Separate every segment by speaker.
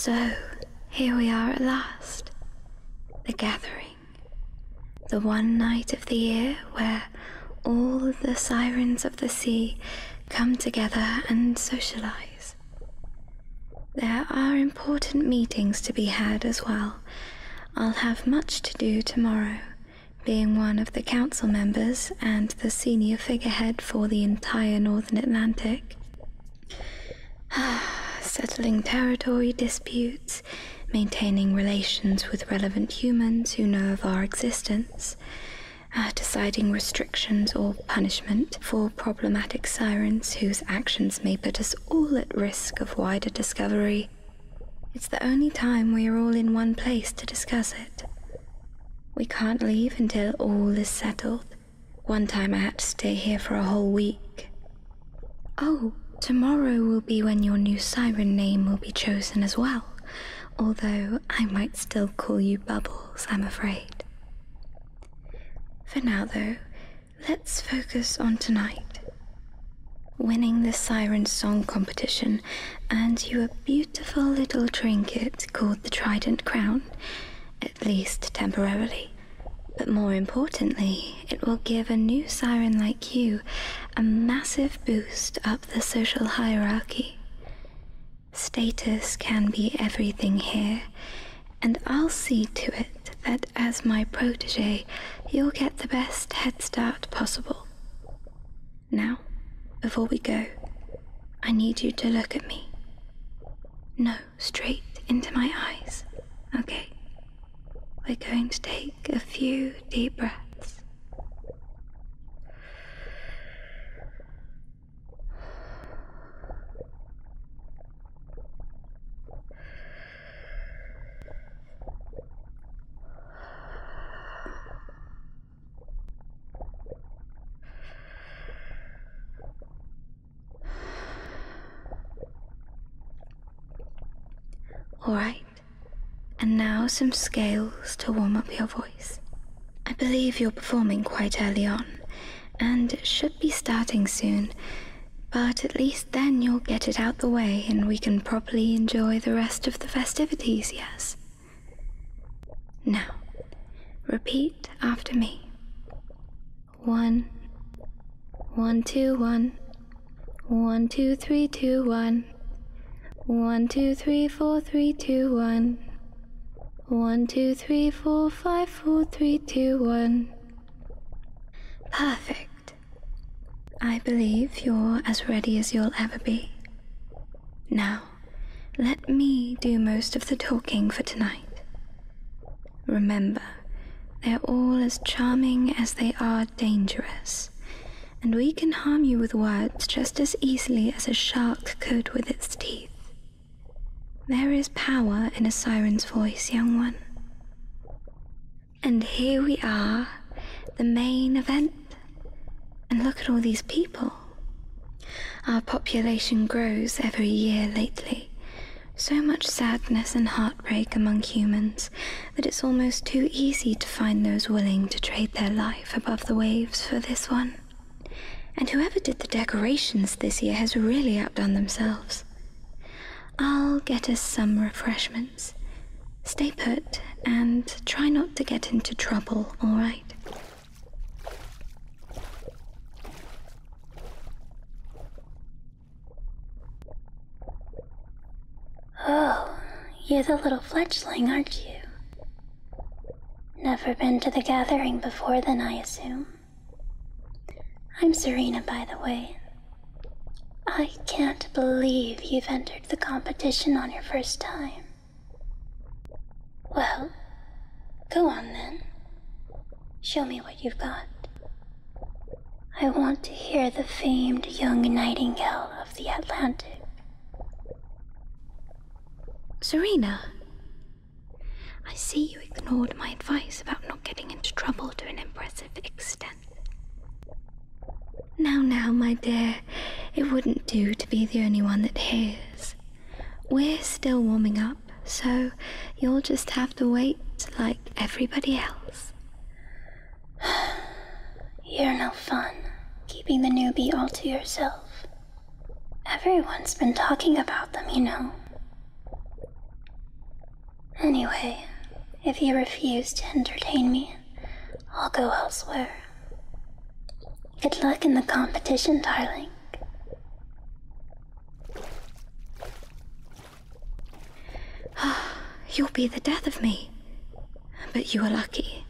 Speaker 1: So, here we are at last. The gathering. The one night of the year where all the sirens of the sea come together and socialize. There are important meetings to be had as well. I'll have much to do tomorrow, being one of the council members and the senior figurehead for the entire Northern Atlantic. Settling territory disputes, maintaining relations with relevant humans who know of our existence, deciding restrictions or punishment for problematic sirens whose actions may put us all at risk of wider discovery. It's the only time we are all in one place to discuss it. We can't leave until all is settled. One time I had to stay here for a whole week. Oh, tomorrow will be when your new siren name will be chosen as well, although I might still call you Bubbles, I'm afraid. For now, though, let's focus on tonight. Winning the Siren Song competition earns you a beautiful little trinket called the Trident Crown, at least temporarily. But more importantly, it will give a new siren like you a massive boost up the social hierarchy. Status can be everything here, and I'll see to it that as my protege, you'll get the best head start possible. Now, before we go, I need you to look at me. No, straight into my eyes, okay? We're going to take a few deep breaths. Alright, and now some scales to warm up your voice. I believe you're performing quite early on, and it should be starting soon, but at least then you'll get it out the way and we can properly enjoy the rest of the festivities, yes? Now, repeat after me. 1, 1, 2, 1, 1, 2, 3, 2, 1. 1, 2, 3, 4, 3, 2, 1. 1, 2, 3, 4, 5, 4, 3, 2, 1. Perfect. I believe you're as ready as you'll ever be. Now, let me do most of the talking for tonight. Remember, they're all as charming as they are dangerous, and we can harm you with words just as easily as a shark could with its teeth. There is power in a siren's voice, young one. And here we are, the main event. And look at all these people. Our population grows every year lately. So much sadness and heartbreak among humans that it's almost too easy to find those willing to trade their life above the waves for this one. And whoever did the decorations this year has really outdone themselves. I'll get us some refreshments. Stay put and try not to get into trouble, all right?
Speaker 2: Oh, you're the little fledgling, aren't you? Never been to the gathering before then, I assume. I'm Serena, by the way. I can't believe you've entered the competition on your first time. Well, go on then. Show me what you've got. I want to hear the famed young nightingale of the Atlantic.
Speaker 1: Serena, I see you ignored my advice about not getting into trouble to an impressive extent. Now, my dear, it wouldn't do to be the only one that hears. We're still warming up, so you'll just have to wait like everybody else.
Speaker 2: You're no fun, keeping the newbie all to yourself. Everyone's been talking about them, you know. Anyway, if you refuse to entertain me, I'll go elsewhere. Good luck in the competition, darling.
Speaker 1: You'll be the death of me. But you are lucky.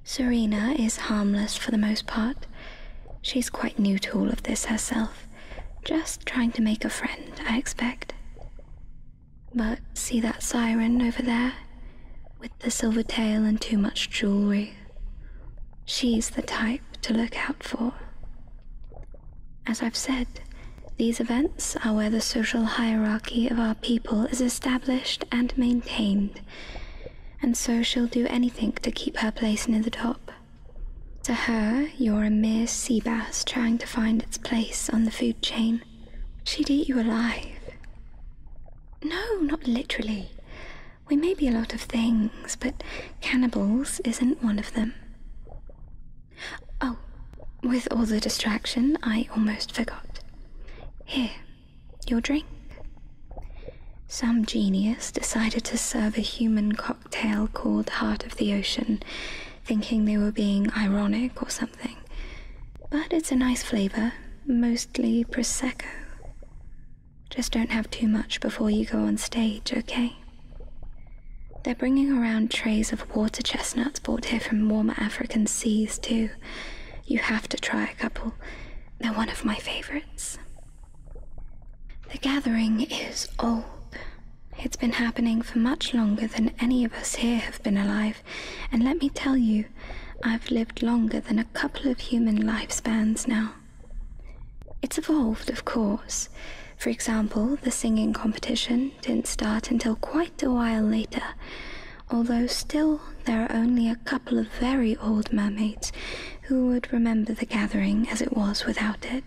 Speaker 1: Serena is harmless for the most part. She's quite new to all of this herself. Just trying to make a friend, I expect. But see that Siren over there? With the silver tail and too much jewelry. She's the type to look out for. As I've said, these events are where the social hierarchy of our people is established and maintained, and so she'll do anything to keep her place near the top. To her, you're a mere sea bass trying to find its place on the food chain. She'd eat you alive. No, not literally. We may be a lot of things, but cannibals isn't one of them. Oh, with all the distraction, I almost forgot. Here, your drink. Some genius decided to serve a human cocktail called Heart of the Ocean, thinking they were being ironic or something. But it's a nice flavor, mostly Prosecco. Just don't have too much before you go on stage, okay? They're bringing around trays of water chestnuts brought here from warmer African seas, too. You have to try a couple. They're one of my favorites. The gathering is old. It's been happening for much longer than any of us here have been alive, and let me tell you, I've lived longer than a couple of human lifespans now. It's evolved, of course. For example, the singing competition didn't start until quite a while later, although still there are only a couple of very old mermaids who would remember the gathering as it was without it.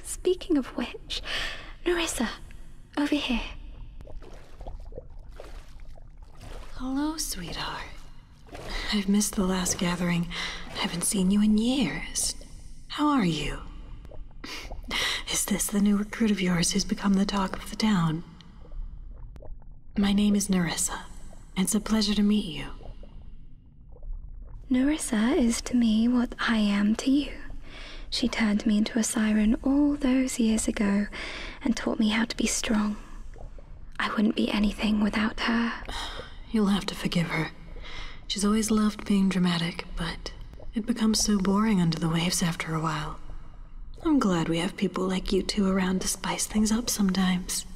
Speaker 1: Speaking of which, Nerissa, over here.
Speaker 3: Hello, sweetheart. I've missed the last gathering. Haven't seen you in years. How are you? Is this the new recruit of yours who's become the talk of the town? My name is Nerissa. It's a pleasure to meet you.
Speaker 1: Nerissa is to me what I am to you. She turned me into a siren all those years ago and taught me how to be strong. I wouldn't be anything without her.
Speaker 3: You'll have to forgive her. She's always loved being dramatic, but it becomes so boring under the waves after a while. I'm glad we have people like you two around to spice things up sometimes.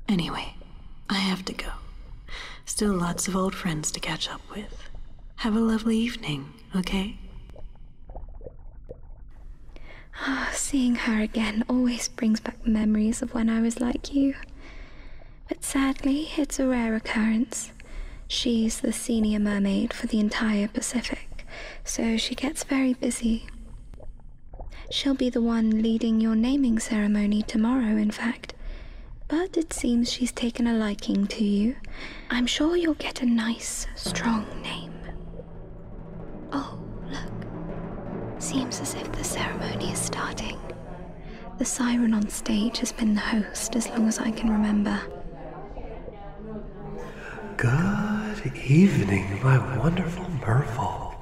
Speaker 3: Anyway, I have to go. Still lots of old friends to catch up with. Have a lovely evening, okay?
Speaker 1: Seeing her again always brings back memories of when I was like you. But sadly, it's a rare occurrence. She's the senior mermaid for the entire Pacific, so she gets very busy. She'll be the one leading your naming ceremony tomorrow, in fact. But it seems she's taken a liking to you. I'm sure you'll get a nice, strong name. Oh, look. Seems as if the ceremony is starting. The siren on stage has been the host as long as I can remember.
Speaker 4: Good evening, my wonderful merfolk.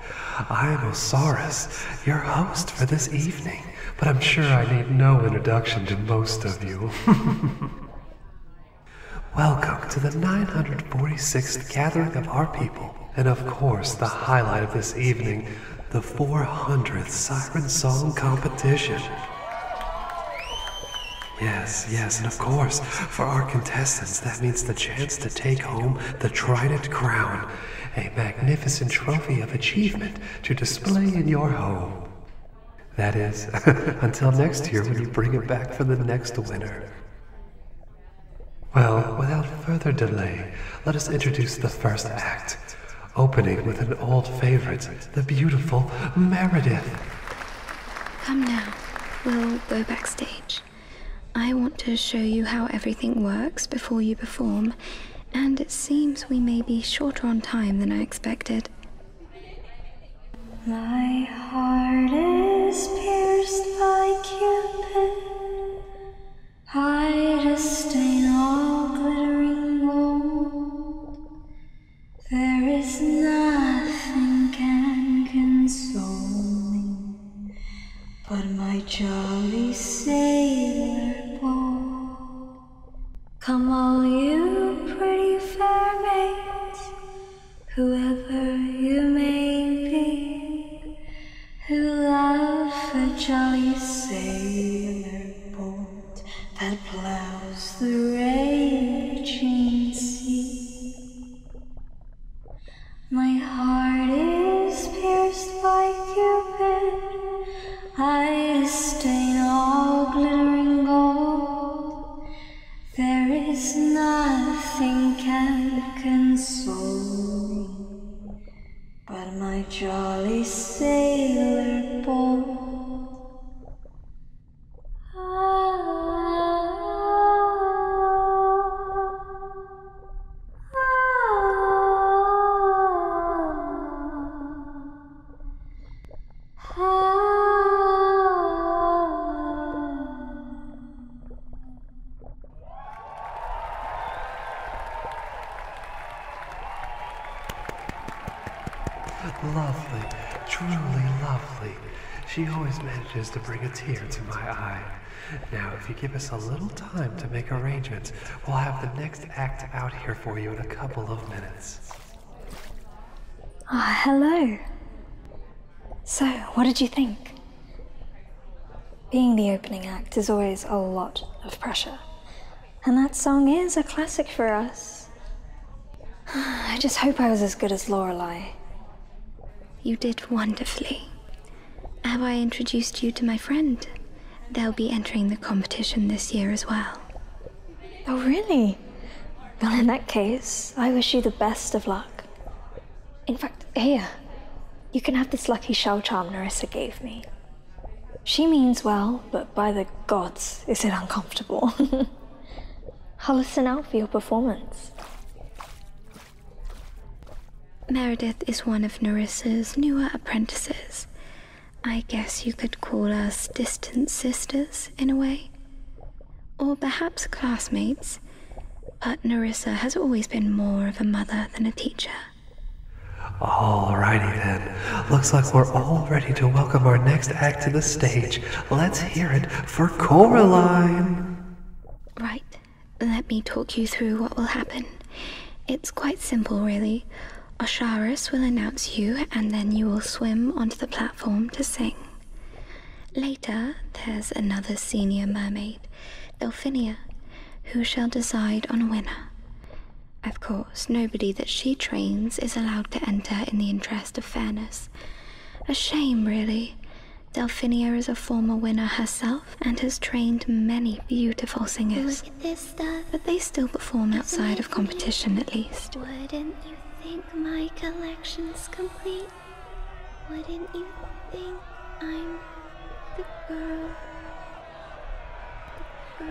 Speaker 4: I am Osiris, your host for this evening, but I'm sure I need no introduction to most of you. Welcome to the 946th gathering of our people, and of course the highlight of this evening, the 400th Siren Song Competition. Yes, and of course, for our contestants, that means the chance to take home the Trident Crown, a magnificent trophy of achievement to display in your home. That is, until next year when you bring it back for the next winner. Well, without further delay, let us introduce the first act, opening with an old favorite, the beautiful Meredith.
Speaker 1: Come now, we'll go backstage. I want to show you how everything works before you perform, and it seems we may be shorter on time than I expected.
Speaker 5: My heart is pierced by Cupid, hide a stain all glittering. Come all you pretty fair maids, whoever you may be, who love a jolly sailor boat that plows the raging sea. My heart is pierced by Cupid, eyes stain all glittering gold. There is nothing can console me but my jolly sailor bold.
Speaker 4: Lovely, truly lovely. She always manages to bring a tear to my eye. Now, if you give us a little time to make arrangements, we'll have the next act out here for you in a couple of minutes.
Speaker 1: Hello. So, what did you think? Being the opening act is always a lot of pressure, and that song is a classic for us. I just hope I was as good as Lorelei. You did wonderfully. Have I introduced you to my friend? They'll be entering the competition this year as well. Oh, really? Well, in that case, I wish you the best of luck. In fact, here, you can have this lucky shell charm Nerissa gave me. She means well, but by the gods, is it uncomfortable. I'll listen out for your performance. Meredith is one of Nerissa's newer apprentices. I guess you could call us distant sisters, in a way. Or perhaps classmates, but Nerissa has always been more of a mother than a teacher.
Speaker 4: Alrighty then. Looks like we're all ready to welcome our next act to the stage. Let's hear it for Coraline.
Speaker 1: Right. Let me talk you through what will happen. It's quite simple, really. Osiris will announce you, and then you will swim onto the platform to sing. Later, there's another senior mermaid, Delphinia, who shall decide on a winner. Of course, nobody that she trains is allowed to enter in the interest of fairness. A shame, really. Delphinia is a former winner herself and has trained many beautiful singers.
Speaker 2: Look at this stuff.
Speaker 1: But they still perform outside of competition, at least.
Speaker 2: Wouldn't you think my collection's complete? Wouldn't you think I'm the girl who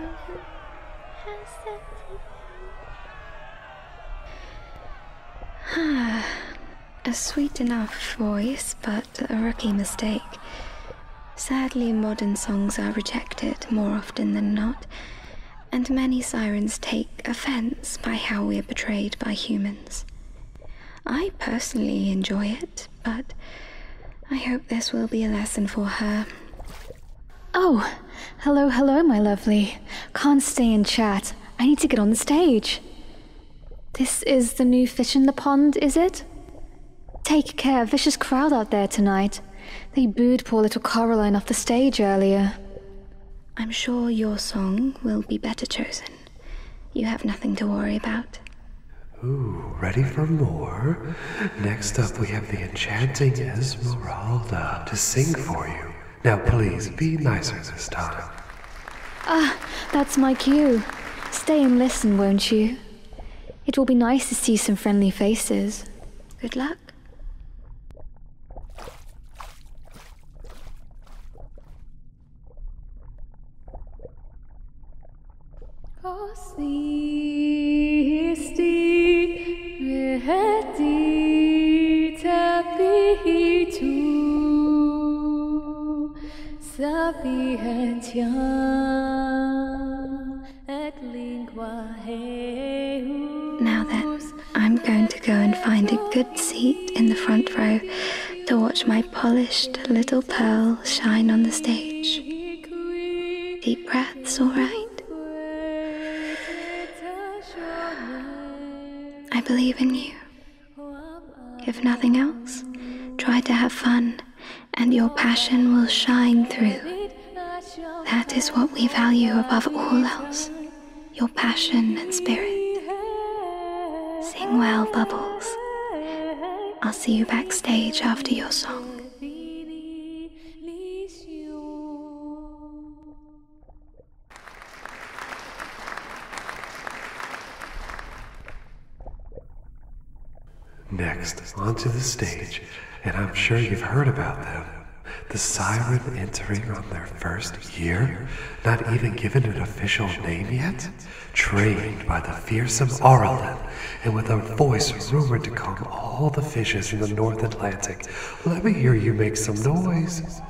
Speaker 2: has everything?
Speaker 1: A sweet enough voice, but a rookie mistake. Sadly, modern songs are rejected more often than not, and many sirens take offense by how we are portrayed by humans. I personally enjoy it, but I hope this will be a lesson for her.
Speaker 6: Oh, hello, my lovely. Can't stay and chat. I need to get on the stage. This is the new fish in the pond, is it? Take care, vicious crowd out there tonight. They booed poor little Coraline off the stage earlier.
Speaker 1: I'm sure your song will be better chosen. You have nothing to worry about.
Speaker 4: Ooh, ready for more? Next up we have the enchanting Esmeralda to sing for you. Now please, be nicer this time.
Speaker 6: That's my cue. Stay and listen, won't you? It will be nice to see some friendly faces.
Speaker 1: Good luck. Now then, I'm going to go and find a good seat in the front row to watch my polished little pearl shine on the stage. Deep breaths, all right? believe in you. If nothing else, try to have fun, and your passion will shine through. That is what we value above all else, your passion and spirit. Sing well, Bubbles. I'll see you backstage after your song.
Speaker 4: Next, onto the stage, and I'm sure you've heard about them. The Siren entering on their first year, not even given an official name yet, trained by the fearsome Aurelin, and with a voice rumored to calm all the fishes in the North Atlantic. Let me hear you make some noise.